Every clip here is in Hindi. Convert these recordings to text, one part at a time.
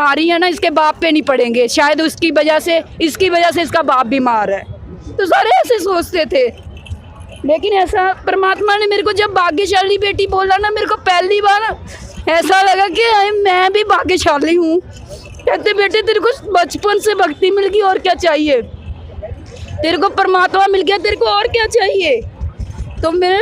बीमारी है ना इसके बाप पे नहीं पड़ेंगे, शायद उसकी वजह से, इसकी वजह से इसका बाप बीमार है। तो सारे ऐसे सोचते थे, लेकिन ऐसा परमात्मा ने मेरे को जब भाग्यशाली बेटी बोला ना, मेरे को पहली बार ऐसा लगा कि मैं भी भाग्यशाली हूँ। कहते बेटे तेरे को बचपन से भक्ति मिल गई, और क्या चाहिए, तेरे को परमात्मा मिल गया, तेरे को और क्या चाहिए। तो मैं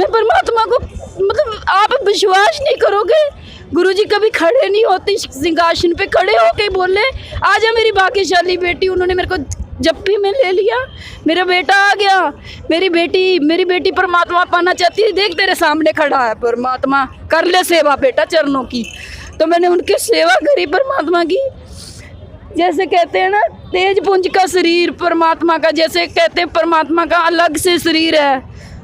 परमात्मा को, मतलब आप विश्वास नहीं करोगे, गुरुजी कभी खड़े नहीं होते सिंहासन पे, खड़े होके बोले आजा मेरी भाग्यशाली बेटी। उन्होंने मेरे को जप्पी में ले लिया, मेरा बेटा आ गया। मेरी बेटी परमात्मा पाना चाहती है, देख तेरे सामने खड़ा है परमात्मा, कर ले सेवा बेटा चरणों की। तो मैंने उनकी सेवा करी परमात्मा की। जैसे कहते हैं ना तेज पुंज का शरीर परमात्मा का, जैसे कहते हैं परमात्मा का अलग से शरीर है,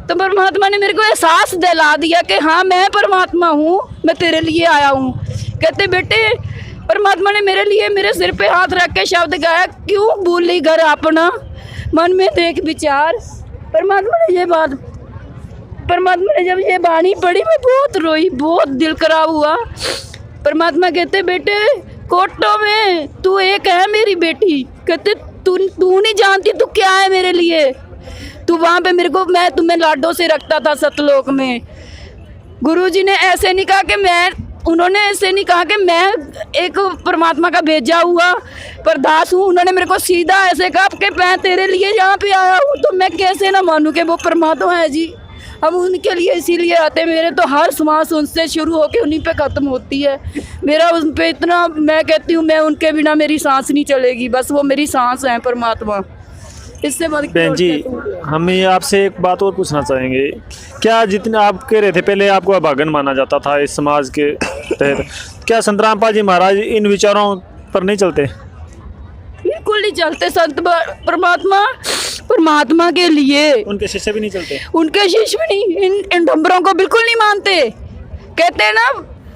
तो परमात्मा ने मेरे को एहसास दिला दिया कि हाँ मैं परमात्मा हूँ, मैं तेरे लिए आया हूँ। कहते बेटे परमात्मा ने मेरे लिए मेरे सिर पे हाथ रख के शब्द गाया, क्यों भूली घर अपना मन में देख विचार। परमात्मा ने जब ये बाणी पढ़ी मैं बहुत रोई, बहुत दिल खराब हुआ। परमात्मा कहते बेटे कोटों में तू एक है मेरी बेटी, कहते तू नहीं जानती तू क्या है मेरे लिए। तू वहाँ पे मेरे को, मैं तुम्हें लाडों से रखता था सतलोक में। गुरुजी ने ऐसे नहीं कहा कि उन्होंने ऐसे नहीं कहा कि मैं एक परमात्मा का भेजा हुआ परदास हूँ। उन्होंने मेरे को सीधा ऐसे कहा कि मैं तेरे लिए यहाँ पे आया हूँ, तो मैं कैसे ना मानूँ कि वो परमात्मा है जी। हम उनके लिए इसीलिए आते हैं। मेरे तो हर सांस उनसे शुरू होकर उन्हीं पे ख़त्म होती है। मेरा उन पे इतना, मैं कहती हूँ मैं उनके बिना मेरी सांस नहीं चलेगी, बस वो मेरी सांस है परमात्मा। इससे बहन जी हम ये आपसे एक बात और पूछना चाहेंगे, क्या जितने आप कह रहे थे पहले आपको अभागन माना जाता था इस समाज के तहत, क्या संत रामपाल जी महाराज इन विचारों पर नहीं चलते? बिल्कुल नहीं चलते। संत परमात्मा के लिए उनके शिष्य भी नहीं चलते, उनके शिष्य भी नहीं, इन डंबरों को बिल्कुल नहीं मानते। कहते हैं ना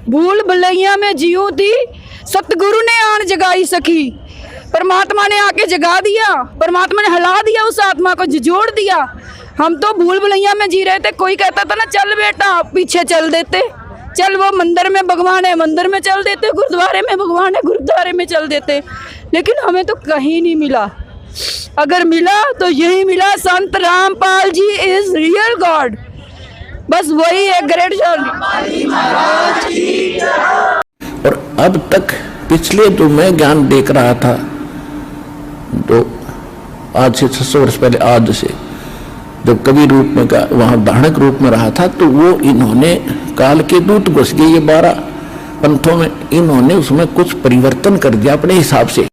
भूल भुलैया में जियूं थी, सतगुरु ने आन जगाई सखी। परमात्मा ने आके जगा दिया, परमात्मा ने हिला दिया, उस आत्मा को झिझोड़ दिया। हम तो भूल भुलैया में जी रहे थे। कोई कहता था ना चल बेटा, पीछे चल देते, चल वो मंदिर में भगवान है मंदिर में चल देते, गुरुद्वारे में भगवान है गुरुद्वारे में चल देते। लेकिन हमें तो कहीं नहीं मिला। अगर मिला तो यही मिला, संत Rampal ji is real God, बस वही है ग्रेट जॉन। और अब तक पिछले जो मैं ज्ञान देख रहा था, तो आज से 600 वर्ष पहले, आज से जब कवि रूप में वहां धारणक रूप में रहा था, तो वो इन्होंने काल के दूत घुस गए ये 12 पंथों में, इन्होंने उसमें कुछ परिवर्तन कर दिया अपने हिसाब से।